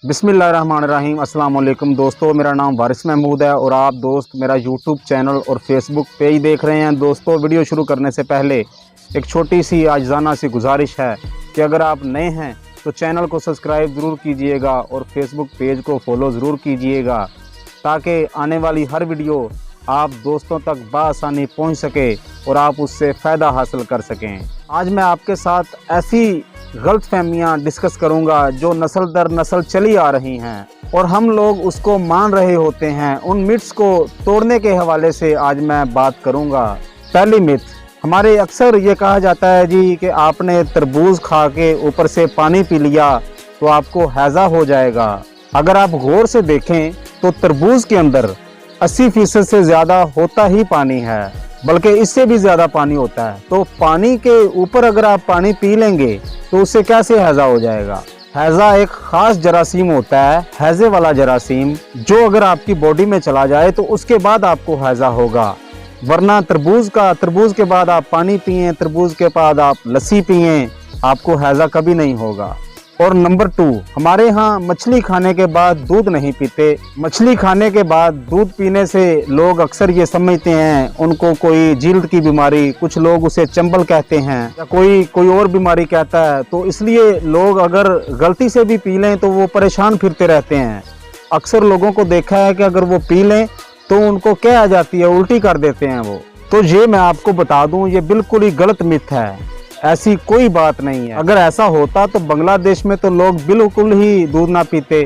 बिस्मिल्लाहिर्रहमानिर्रहीम। अस्सलाम वालेकुम दोस्तों, मेरा नाम वारिस महमूद है और आप दोस्त मेरा यूट्यूब चैनल और फेसबुक पेज देख रहे हैं। दोस्तों, वीडियो शुरू करने से पहले एक छोटी सी आजिज़ाना सी गुजारिश है कि अगर आप नए हैं तो चैनल को सब्सक्राइब ज़रूर कीजिएगा और फेसबुक पेज को फॉलो ज़रूर कीजिएगा ताकि आने वाली हर वीडियो आप दोस्तों तक बआसानी पहुंच सके और आप उससे फ़ायदा हासिल कर सकें। आज मैं आपके साथ ऐसी गलतफहमियां डिस्कस करूंगा जो नस्ल दर नस्ल चली आ रही हैं और हम लोग उसको मान रहे होते हैं। उन मिथ्स को तोड़ने के हवाले से आज मैं बात करूंगा। पहली मिथ, हमारे अक्सर ये कहा जाता है जी कि आपने तरबूज खा के ऊपर से पानी पी लिया तो आपको हैज़ा हो जाएगा। अगर आप गौर से देखें तो तरबूज के अंदर 80% से ज़्यादा होता ही पानी है, बल्कि इससे भी ज़्यादा पानी होता है। तो पानी के ऊपर अगर आप पानी पी लेंगे तो उससे कैसे हैज़ा हो जाएगा। हैज़ा एक ख़ास जरासीम होता है, हैज़े वाला जरासीम, जो अगर आपकी बॉडी में चला जाए तो उसके बाद आपको हैज़ा होगा। वरना तरबूज के बाद आप पानी पिएं, तरबूज के बाद आप लस्सी पिएं, आपको हैज़ा कभी नहीं होगा। और नंबर 2, हमारे यहाँ मछली खाने के बाद दूध नहीं पीते। मछली खाने के बाद दूध पीने से लोग अक्सर ये समझते हैं उनको कोई जिल्द की बीमारी, कुछ लोग उसे चंबल कहते हैं या कोई और बीमारी कहता है, तो इसलिए लोग अगर गलती से भी पी लें तो वो परेशान फिरते रहते हैं। अक्सर लोगों को देखा है कि अगर वो पी लें तो उनको क्या आ जाती है, उल्टी कर देते हैं वो। तो ये मैं आपको बता दूं, ये बिल्कुल ही गलत मिथ है, ऐसी कोई बात नहीं है। अगर ऐसा होता तो बांग्लादेश में तो लोग बिल्कुल ही दूध ना पीते,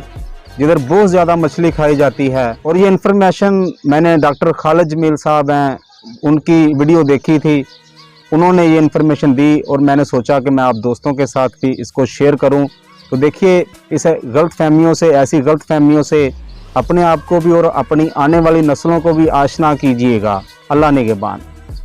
जिधर बहुत ज़्यादा मछली खाई जाती है। और ये इन्फॉर्मेशन मैंने डॉक्टर खालिद जमील साहब हैं, उनकी वीडियो देखी थी, उन्होंने ये इन्फॉर्मेशन दी और मैंने सोचा कि मैं आप दोस्तों के साथ भी इसको शेयर करूं। तो देखिए, इस ऐसी गलत फहमियों से अपने आप को भी और अपनी आने वाली नस्लों को भी आशना कीजिएगा। अल्लाह निगहबान।